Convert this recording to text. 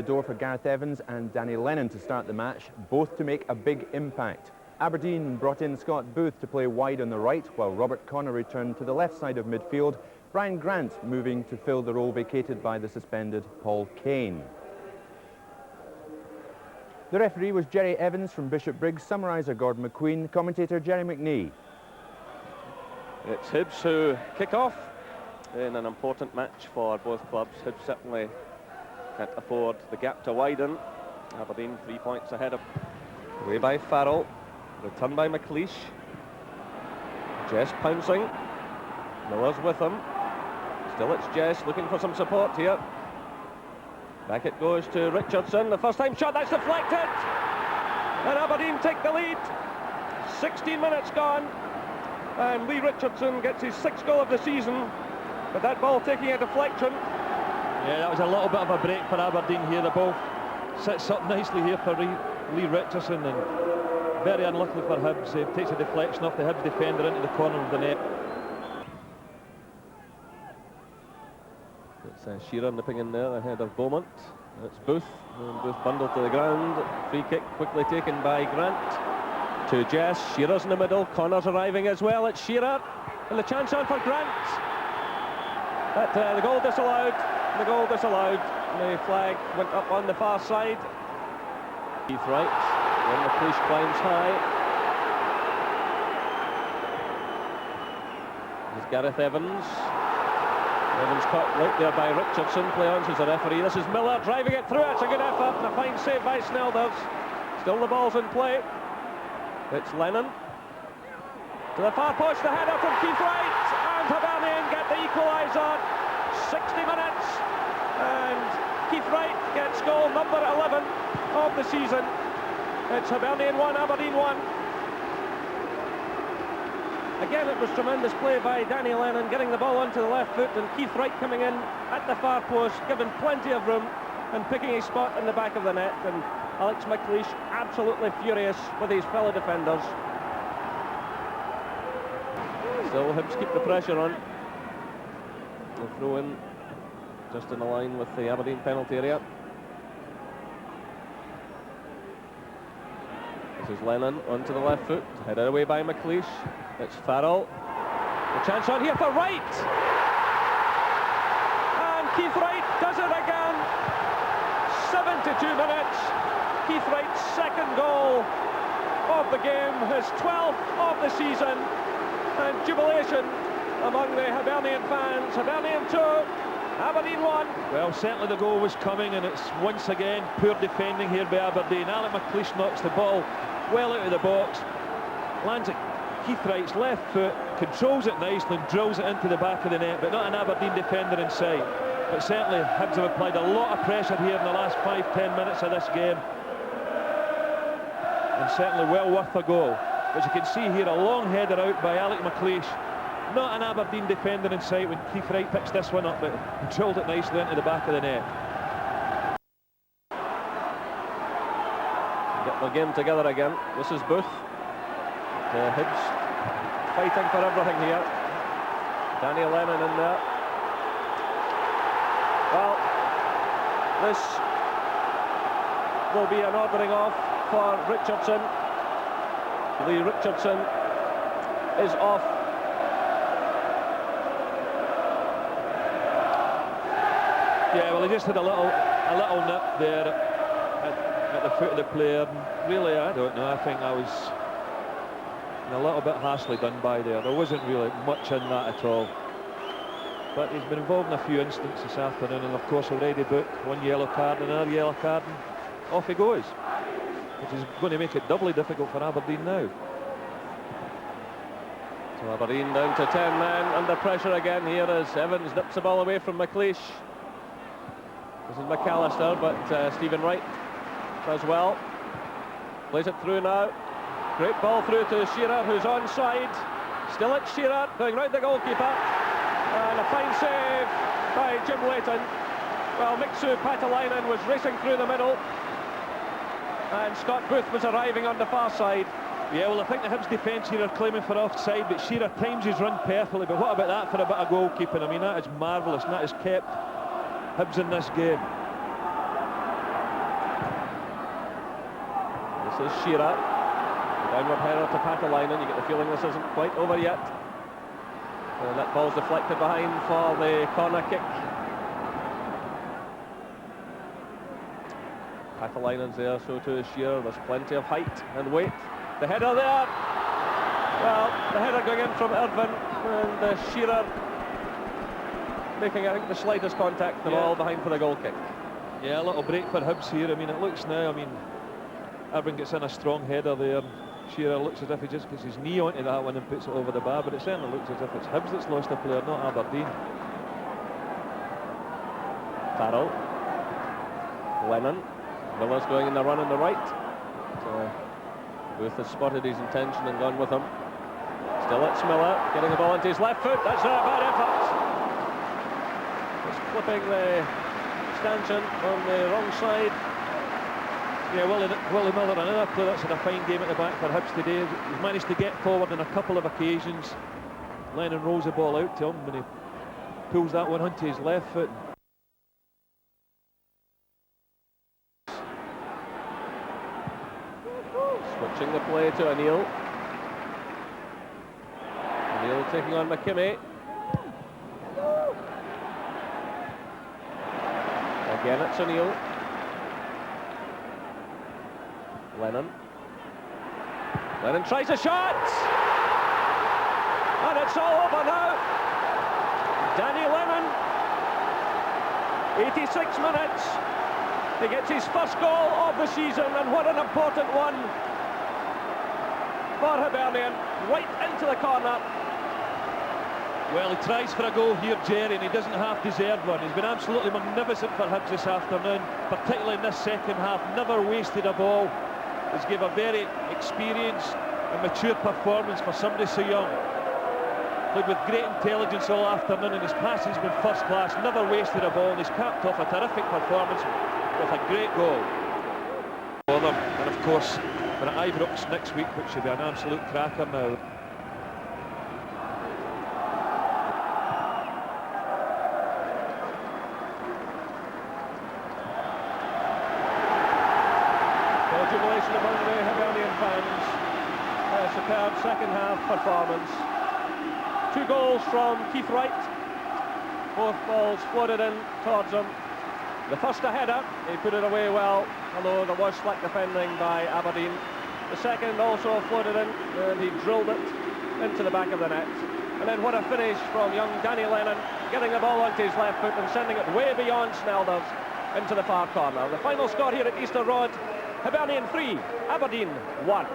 The door for Gareth Evans and Danny Lennon to start the match, both to make a big impact. Aberdeen brought in Scott Booth to play wide on the right, while Robert Connor returned to the left side of midfield, Brian Grant moving to fill the role vacated by the suspended Paul Kane. The referee was Jerry Evans from Bishop Briggs, summariser Gordon McQueen, commentator Jerry McNee. It's Hibs who kick off in an important match for both clubs. Hibs certainly can't afford the gap to widen. Aberdeen 3 points ahead of. Away by Farrell, return by McLeish. Jess pouncing, Miller's with him. Still it's Jess looking for some support here. Back it goes to Richardson, the first time shot, that's deflected! And Aberdeen take the lead. 16 minutes gone, and Lee Richardson gets his 6th goal of the season, but that ball taking a deflection. Yeah, that was a little bit of a break for Aberdeen here. The ball sits up nicely here for Lee Richardson, and very unlucky for Hibs. He takes a deflection off the Hibs defender into the corner of the net. It's Shearer nipping in there ahead of Beaumont. It's Booth, and Booth bundled to the ground. Free kick quickly taken by Grant to Jess. Shearer's in the middle, Connor's arriving as well. It's Shearer, and the chance on for Grant. But the goal disallowed. The goal disallowed. The flag went up on the far side. Keith Wright, when the police climbs high. There's Gareth Evans. Evans caught right there by Richardson. Play-ons as a referee. This is Miller driving it through. It's a good effort and a fine save by Snelders. Still the ball's in play. It's Lennon. To the far post, the header from Keith Wright. And Hibernian get the equaliser. 60 minutes. And Keith Wright gets goal number 11 of the season. It's Hibernian 1, Aberdeen 1. Again, it was tremendous play by Danny Lennon, getting the ball onto the left foot, and Keith Wright coming in at the far post, given plenty of room and picking a spot in the back of the net. And Alex McLeish absolutely furious with his fellow defenders. Still Hibs keep the pressure on. The throw in just in the line with the Aberdeen penalty area. This is Lennon onto the left foot, headed away by McLeish. It's Farrell. The chance on here for Wright. And Keith Wright does it again. 72 minutes. Keith Wright's 2nd goal of the game, his 12th of the season. And jubilation among the Hibernian fans. Hibernian 2, Aberdeen 1. Well, certainly the goal was coming, and it's once again poor defending here by Aberdeen. Alex McLeish knocks the ball well out of the box, lands at Keith Wright's left foot, controls it nicely and drills it into the back of the net, but not an Aberdeen defender in sight. But certainly Hibs have applied a lot of pressure here in the last 5-10 minutes of this game, and certainly well worth a goal. As you can see here, a long header out by Alex McLeish. Not an Aberdeen defender in sight when Keith Wright picks this one up, but drilled it nicely into the back of the net. Get the game together again. This is Booth. Hibs fighting for everything here. Danny Lennon in there. Well, this will be an ordering off for Richardson. Lee Richardson is off. Yeah, well, he just had a little nip there at the foot of the player. And really, I don't know. I think I was a little bit harshly done by there. There wasn't really much in that at all. But he's been involved in a few incidents this afternoon, and of course already booked one yellow card and another yellow card, and off he goes, which is going to make it doubly difficult for Aberdeen now. So Aberdeen down to 10 men, under pressure again here as Evans nips the ball away from McLeish. This is McAllister, but Stephen Wright does well. Plays it through now. Great ball through to Shearer, who's onside. Still it's Shearer, going round the goalkeeper. And a fine save by Jim Layton. Well, Mixu Patalainen was racing through the middle, and Scott Booth was arriving on the far side. Yeah, well, I think the Hibs defence here are claiming for offside, but Shearer times his run perfectly. But what about that for a bit of goalkeeping? I mean, that is marvellous, and that has kept Hibs in this game. This is Shearer. Downward header to Patalainen. You get the feeling this isn't quite over yet. And that ball's deflected behind for the corner kick. Patalainen's there, so too is Shearer. There's plenty of height and weight. The header there. Well, the header going in from Irvin, and Shearer making, I think, the slightest contact the ball behind for the goal kick. Yeah, a little break for Hibs here. I mean, it looks now, I mean, Irvin gets in a strong header there. Shearer looks as if he just gets his knee onto that one and puts it over the bar, but it certainly looks as if it's Hibs that's lost a player, not Aberdeen. Farrell. Lennon. Miller's going in the run on the right. Booth has spotted his intention and gone with him. Still it's Miller, getting the ball into his left foot. That's not a bad effort. Just clipping the stanchion on the wrong side. Yeah, Willie Miller, another player that's had a fine game at the back for Hibs today. He's managed to get forward on a couple of occasions. Lennon rolls the ball out to him when he pulls that one onto his left foot. Switching the play to O'Neill. O'Neill taking on McKimmie. Again it's O'Neill. Lennon. Lennon tries a shot! And it's all over now. Danny Lennon, 86 minutes. He gets his first goal of the season, and what an important one for Hibernian, right into the corner. Well, he tries for a goal here, Jerry, and he doesn't half deserve one. He's been absolutely magnificent for Hibs this afternoon, particularly in this second half. Never wasted a ball. He's given a very experienced and mature performance for somebody so young. Played with great intelligence all afternoon, and his passing's been first class. Never wasted a ball, and he's capped off a terrific performance with a great goal for them. And of course, we're at Ibrox next week, which should be an absolute cracker now. Jubilation among the Hibernian fans. A superb second half performance. 2 goals from Keith Wright. Both balls floated in towards him. The first a header, he put it away well, although there was slack defending by Aberdeen. The second also floated in, and he drilled it into the back of the net. And then what a finish from young Danny Lennon, getting the ball onto his left foot and sending it way beyond Snelders into the far corner. The final score here at Easter Road, Hibernian 3, Aberdeen 1.